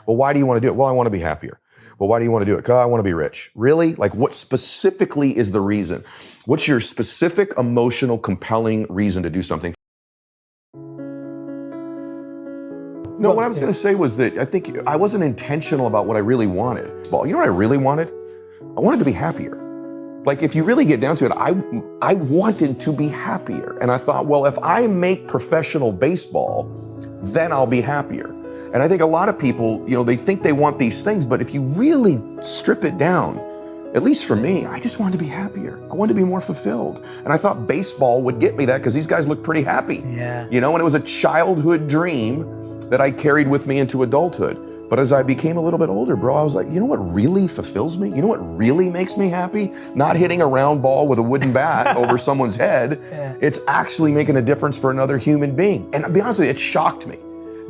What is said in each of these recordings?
Well, why do you want to do it? Well, I want to be happier. Well, why do you want to do it? Because I want to be rich. Really? Like, what specifically is the reason? What's your specific, emotional, compelling reason to do something? No, what I was going to say was that I think I wasn't intentional about what I really wanted. Well, you know what I really wanted? I wanted to be happier. Like, if you really get down to it, I wanted to be happier. And I thought, well, if I make professional baseball, then I'll be happier. And I think a lot of people, they think they want these things, but if you really strip it down, at least for me, I just wanted to be happier. I wanted to be more fulfilled. And I thought baseball would get me that because these guys look pretty happy. Yeah. And it was a childhood dream that I carried with me into adulthood. But as I became a little bit older, bro, I was like, you know what really fulfills me? You know what really makes me happy? Not hitting a round ball with a wooden bat over someone's head. Yeah. It's actually making a difference for another human being. And to be honest with you, it shocked me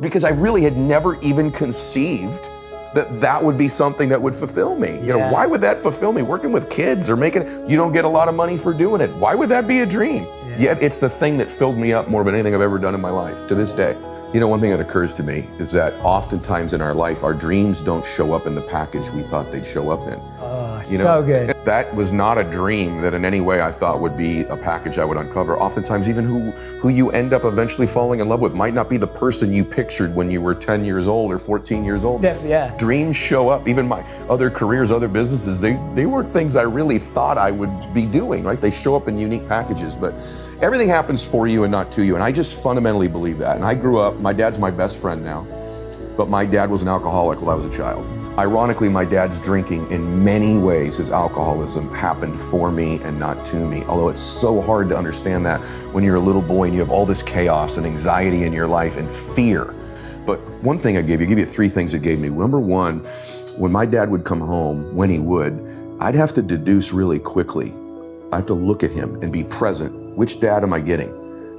because I really had never even conceived that would be something that would fulfill me. Yeah. Why would that fulfill me? Working with kids or you don't get a lot of money for doing it. Why would that be a dream? Yeah. Yet it's the thing that filled me up more than anything I've ever done in my life to this day. One thing that occurs to me is that oftentimes in our life, our dreams don't show up in the package we thought they'd show up in. Oh, so good. That was not a dream that in any way I thought would be a package I would uncover. Oftentimes, even who you end up eventually falling in love with might not be the person you pictured when you were 10 years old or 14 years old. Yeah. Dreams show up. Even my other careers, other businesses, they weren't things I really thought I would be doing, right? They show up in unique packages, but everything happens for you and not to you. And I just fundamentally believe that. And I grew up, my dad's my best friend now, but my dad was an alcoholic while I was a child. Ironically, my dad's drinking in many ways, his alcoholism happened for me and not to me. Although it's so hard to understand that when you're a little boy and you have all this chaos and anxiety in your life and fear. But one thing I give you 3 things it gave me. Number one, when my dad would come home, when he would, I'd have to deduce really quickly. I have to look at him and be present. Which dad am I getting?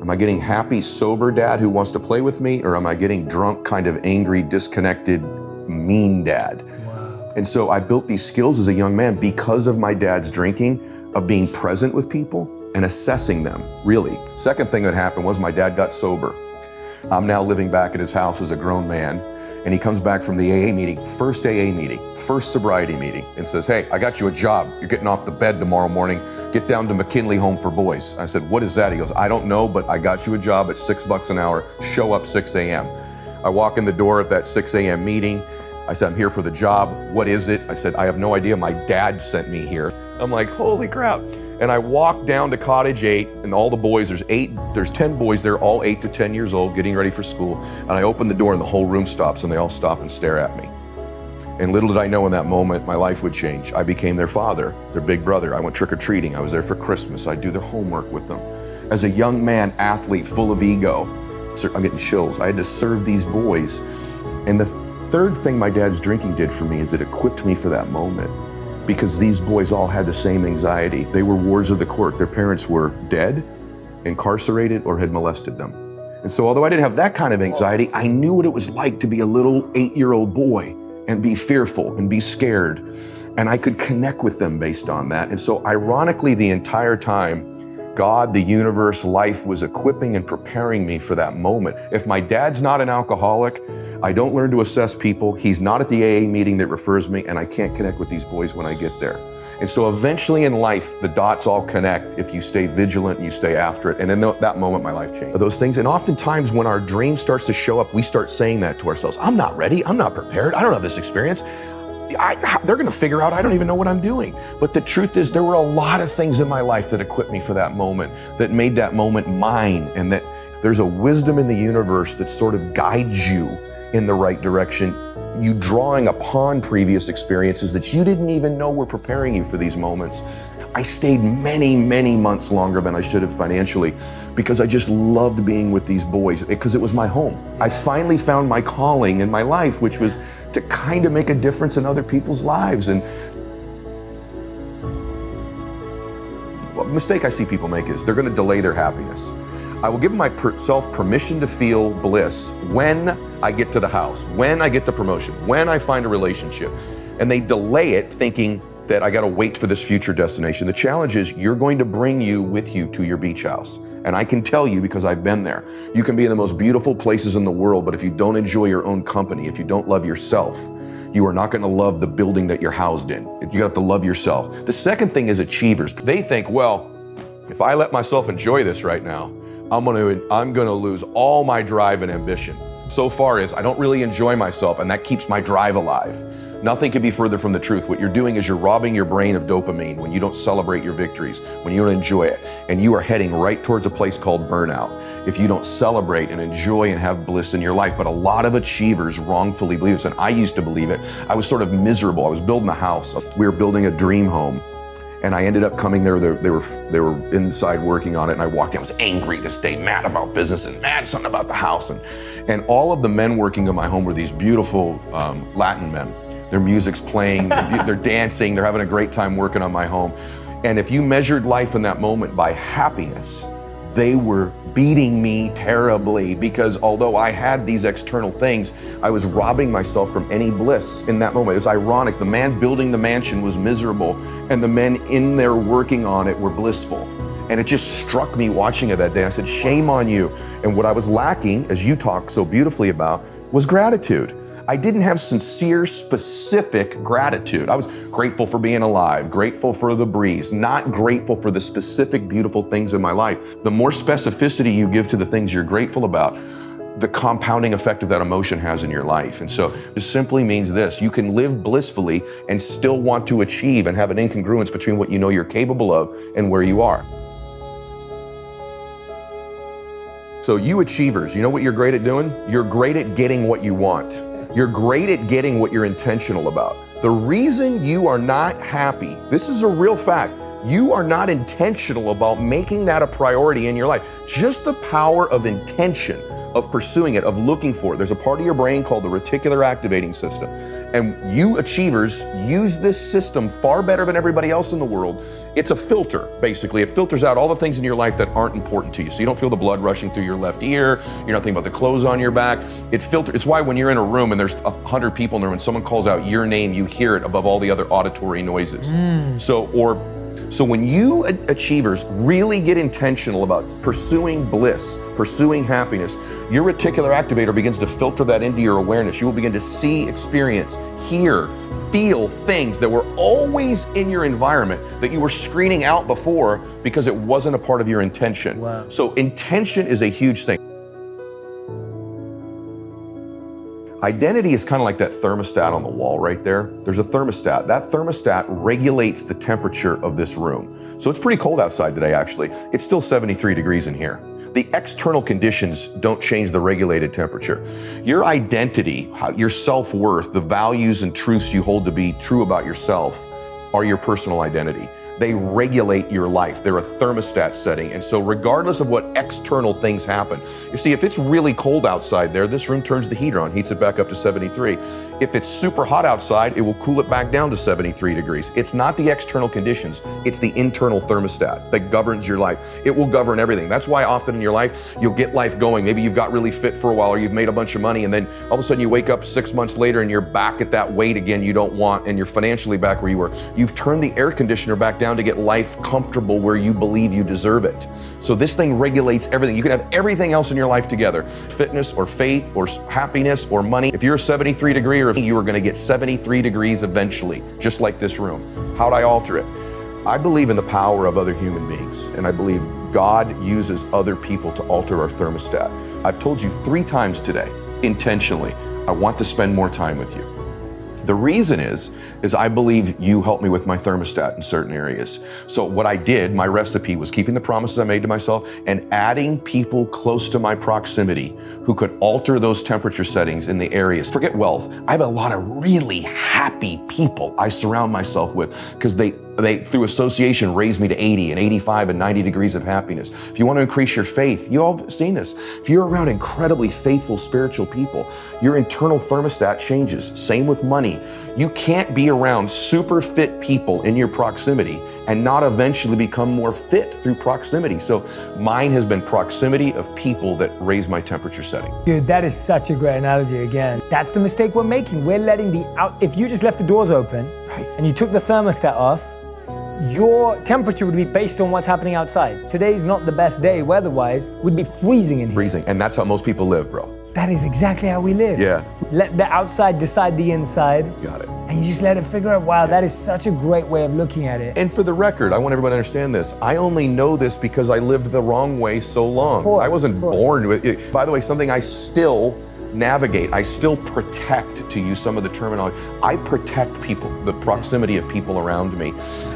Am I getting happy, sober dad who wants to play with me? Or am I getting drunk, kind of angry, disconnected, mean dad? Wow. And so I built these skills as a young man because of my dad's drinking, of being present with people and assessing them, really. Second thing that happened was my dad got sober. I'm now living back at his house as a grown man, and he comes back from the AA meeting, first sobriety meeting, and says, hey, I got you a job. You're getting off the bed tomorrow morning. Get down to McKinley Home for Boys. I said, what is that? He goes, I don't know, but I got you a job at $6 an hour. Show up 6 a.m. I walk in the door at that 6 a.m. meeting. I said, I'm here for the job. What is it? I said, I have no idea. My dad sent me here. I'm like, holy crap. And I walk down to Cottage 8, and all the boys, there's 10 boys there, all 8 to 10 years old, getting ready for school. And I open the door and the whole room stops and they all stop and stare at me. And little did I know in that moment, my life would change. I became their father, their big brother. I went trick-or-treating. I was there for Christmas. I'd do their homework with them. As a young man, athlete, full of ego, I'm getting chills. I had to serve these boys. And the third thing my dad's drinking did for me is it equipped me for that moment. Because these boys all had the same anxiety. They were wards of the court. Their parents were dead, incarcerated, or had molested them. And so although I didn't have that kind of anxiety, I knew what it was like to be a little 8-year-old boy and be fearful and be scared. And I could connect with them based on that. And so ironically, the entire time, God, the universe, life was equipping and preparing me for that moment. If my dad's not an alcoholic, I don't learn to assess people. He's not at the AA meeting that refers me, and I can't connect with these boys when I get there. And so eventually in life, the dots all connect if you stay vigilant and you stay after it. And in that moment, my life changed. Those things, and oftentimes when our dream starts to show up, we start saying that to ourselves. I'm not ready. I'm not prepared. I don't have this experience. They're going to figure out I don't even know what I'm doing. But the truth is, there were a lot of things in my life that equipped me for that moment, that made that moment mine, and that there's a wisdom in the universe that sort of guides you in the right direction, you drawing upon previous experiences that you didn't even know were preparing you for these moments. I stayed many, many months longer than I should have financially because I just loved being with these boys because it was my home. I finally found my calling in my life, which was to kind of make a difference in other people's lives. And a mistake I see people make is they're going to delay their happiness. I will give myself permission to feel bliss when I get to the house, when I get the promotion, when I find a relationship. And they delay it thinking, that I got to wait for this future destination. The challenge is you're going to bring you with you to your beach house. And I can tell you because I've been there. You can be in the most beautiful places in the world, but if you don't enjoy your own company, if you don't love yourself, you are not going to love the building that you're housed in. You have to love yourself. The second thing is achievers. They think, well, if I let myself enjoy this right now, I'm going to lose all my drive and ambition. So far is I don't really enjoy myself, and that keeps my drive alive. Nothing could be further from the truth. What you're doing is you're robbing your brain of dopamine when you don't celebrate your victories, when you don't enjoy it, and you are heading right towards a place called burnout if you don't celebrate and enjoy and have bliss in your life. But a lot of achievers wrongfully believe this, and I used to believe it. I was sort of miserable. I was building a house. We were building a dream home, and I ended up coming there. They were inside working on it, and I walked in. I was angry this day, mad about business and mad something about the house. And all of the men working in my home were these beautiful Latin men. Their music's playing, they're dancing, they're having a great time working on my home. And if you measured life in that moment by happiness, they were beating me terribly because although I had these external things, I was robbing myself from any bliss in that moment. It was ironic. The man building the mansion was miserable and the men in there working on it were blissful. And it just struck me watching it that day. I said, shame on you. And what I was lacking, as you talk so beautifully about, was gratitude. I didn't have sincere, specific gratitude. I was grateful for being alive, grateful for the breeze, not grateful for the specific, beautiful things in my life. The more specificity you give to the things you're grateful about, the compounding effect of that emotion has in your life. And so it simply means this: you can live blissfully and still want to achieve and have an incongruence between what you know you're capable of and where you are. So you achievers, you know what you're great at doing? You're great at getting what you want. You're great at getting what you're intentional about. The reason you are not happy, this is a real fact, you are not intentional about making that a priority in your life. Just the power of intention, of pursuing it, of looking for it. There's a part of your brain called the reticular activating system. And you achievers use this system far better than everybody else in the world. It's a filter, basically. It filters out all the things in your life that aren't important to you. So you don't feel the blood rushing through your left ear. You're not thinking about the clothes on your back. It's why when you're in a room and there's 100 people in the room and someone calls out your name, you hear it above all the other auditory noises. So when you achievers really get intentional about pursuing bliss, pursuing happiness, your reticular activator begins to filter that into your awareness. You will begin to see, experience, hear, feel things that were always in your environment that you were screening out before because it wasn't a part of your intention. Wow. So intention is a huge thing. Identity is kind of like that thermostat on the wall right there. There's a thermostat. That thermostat regulates the temperature of this room. So it's pretty cold outside today, actually. It's still 73 degrees in here. The external conditions don't change the regulated temperature. Your identity, your self-worth, the values and truths you hold to be true about yourself are your personal identity. They regulate your life. They're a thermostat setting. And so regardless of what external things happen, you see, if it's really cold outside there, this room turns the heater on, heats it back up to 73. If it's super hot outside, it will cool it back down to 73 degrees. It's not the external conditions, it's the internal thermostat that governs your life. It will govern everything. That's why often in your life, you'll get life going. Maybe you've got really fit for a while or you've made a bunch of money and then all of a sudden you wake up 6 months later and you're back at that weight again you don't want and you're financially back where you were. You've turned the air conditioner back down to get life comfortable where you believe you deserve it. So this thing regulates everything. You can have everything else in your life together. Fitness or faith or happiness or money. If you're a 73 degree or you are going to get 73 degrees eventually, just like this room. How'd I alter it? I believe in the power of other human beings, and I believe God uses other people to alter our thermostat. I've told you 3 times today, intentionally, I want to spend more time with you. The reason is I believe you helped me with my thermostat in certain areas. So what I did, my recipe was keeping the promises I made to myself and adding people close to my proximity who could alter those temperature settings in the areas. Forget wealth. I have a lot of really happy people I surround myself with because they through association raise me to 80 and 85 and 90 degrees of happiness. If you want to increase your faith, you all have seen this. If you're around incredibly faithful spiritual people, your internal thermostat changes. Same with money. You can't be around super fit people in your proximity and not eventually become more fit through proximity. So mine has been proximity of people that raise my temperature setting. Dude, that is such a great analogy again. That's the mistake we're making. We're letting if you just left the doors open and you took the thermostat off, your temperature would be based on what's happening outside. Today's not the best day weather-wise, we'd be freezing in here. Freezing, and that's how most people live, bro. That is exactly how we live. Yeah. Let the outside decide the inside. Got it. And you just let it figure out, wow, that is such a great way of looking at it. And for the record, I want everybody to understand this. I only know this because I lived the wrong way so long. I wasn't born with it. By the way, something I still navigate, I still protect, to use some of the terminology. I protect people, the proximity of people around me.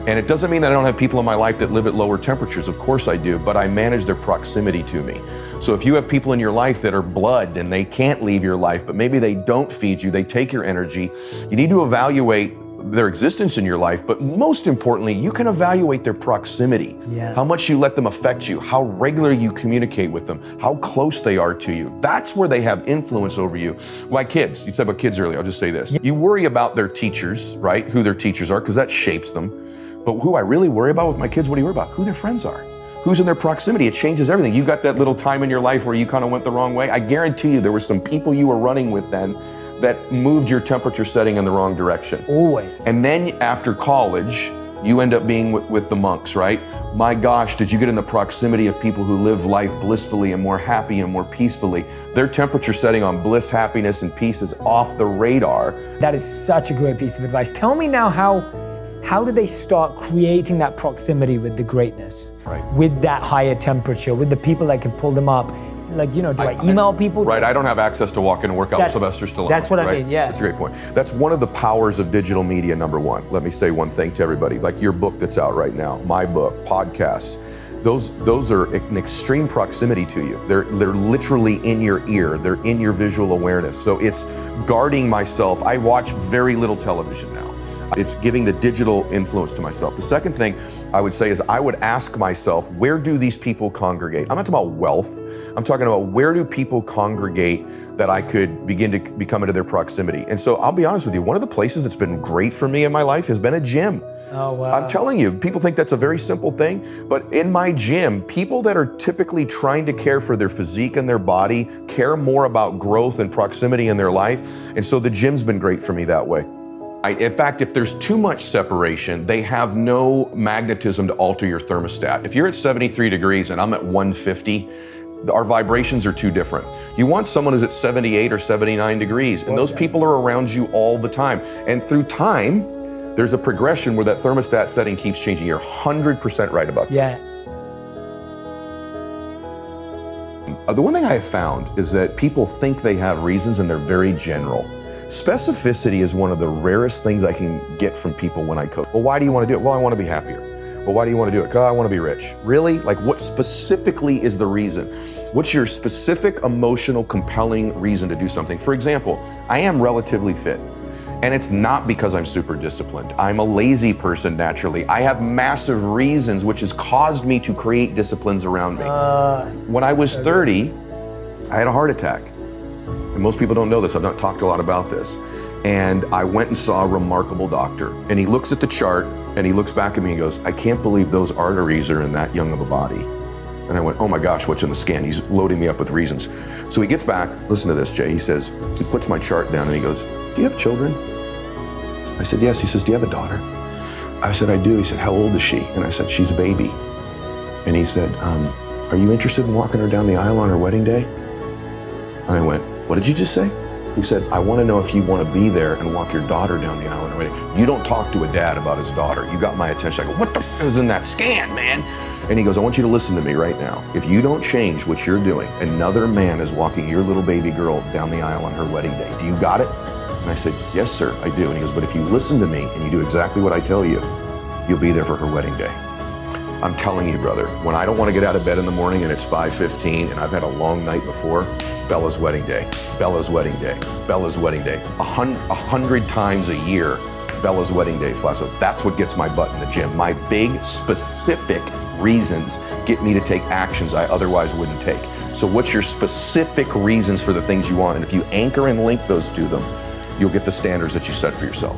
And it doesn't mean that I don't have people in my life that live at lower temperatures. Of course I do, but I manage their proximity to me. So if you have people in your life that are blood and they can't leave your life, but maybe they don't feed you, they take your energy, you need to evaluate their existence in your life, but most importantly, you can evaluate their proximity. Yeah. How much you let them affect you, how regularly you communicate with them, how close they are to you. That's where they have influence over you. Like kids, you said about kids earlier, I'll just say this. You worry about their teachers, right? Who their teachers are, because that shapes them. But who I really worry about with my kids, what do you worry about? Who their friends are. Who's in their proximity. It changes everything. You got that little time in your life where you kind of went the wrong way. I guarantee you there were some people you were running with then that moved your temperature setting in the wrong direction. Always. And then after college, you end up being with the monks, right? My gosh, did you get in the proximity of people who live life blissfully and more happy and more peacefully? Their temperature setting on bliss, happiness, and peace is off the radar. That is such a great piece of advice. Tell me now how do they start creating that proximity with the greatness? Right. With that higher temperature, with the people that can pull them up? Like, do I email people? Right, I don't have access to walk in and work out with Sylvester Stallone. That's what right? I mean, yeah. That's a great point. That's one of the powers of digital media, number one. Let me say one thing to everybody, like your book that's out right now, my book, podcasts, those are an extreme proximity to you. They're literally in your ear, they're in your visual awareness. So it's guarding myself. I watch very little television now. It's giving the digital influence to myself. The second thing I would say is I would ask myself, where do these people congregate? I'm not talking about wealth. I'm talking about where do people congregate that I could begin to become into their proximity. And so I'll be honest with you, one of the places that's been great for me in my life has been a gym. Oh, wow. I'm telling you, people think that's a very simple thing, but in my gym, people that are typically trying to care for their physique and their body care more about growth and proximity in their life. And so the gym's been great for me that way. In fact, if there's too much separation, they have no magnetism to alter your thermostat. If you're at 73 degrees and I'm at 150, our vibrations are too different. You want someone who's at 78 or 79 degrees, and those people are around you all the time. And through time, there's a progression where that thermostat setting keeps changing. You're 100% right about that. Yeah. The one thing I have found is that people think they have reasons and they're very general. Specificity is one of the rarest things I can get from people when I coach. Well, why do you want to do it? Well, I want to be happier. Well, why do you want to do it? Because I want to be rich. Really? Like, what specifically is the reason? What's your specific, emotional, compelling reason to do something? For example, I am relatively fit. And it's not because I'm super disciplined. I'm a lazy person naturally. I have massive reasons which has caused me to create disciplines around me. When I was 30, I had a heart attack. And most people don't know this. I've not talked a lot about this. And I went and saw a remarkable doctor. And he looks at the chart and he looks back at me and goes, I can't believe those arteries are in that young of a body. And I went, oh my gosh, what's in the scan? He's loading me up with reasons. So he gets back, listen to this, Jay. He says, he puts my chart down and he goes, do you have children? I said, yes. He says, do you have a daughter? I said, I do. He said, how old is she? And I said, she's a baby. And he said, are you interested in walking her down the aisle on her wedding day? And I went, what did you just say? He said, I want to know if you want to be there and walk your daughter down the aisle on her wedding. You don't talk to a dad about his daughter. You got my attention. I go, what the f is in that scan, man? And he goes, I want you to listen to me right now. If you don't change what you're doing, another man is walking your little baby girl down the aisle on her wedding day. Do you got it? And I said, yes, sir, I do. And he goes, but if you listen to me and you do exactly what I tell you, you'll be there for her wedding day. I'm telling you, brother, when I don't want to get out of bed in the morning and it's 5:15 and I've had a long night before, Bella's wedding day, Bella's wedding day, Bella's wedding day. 100 times a year, Bella's wedding day flies. So that's what gets my butt in the gym. My big, specific reasons get me to take actions I otherwise wouldn't take. So what's your specific reasons for the things you want? And if you anchor and link those to them, you'll get the standards that you set for yourself.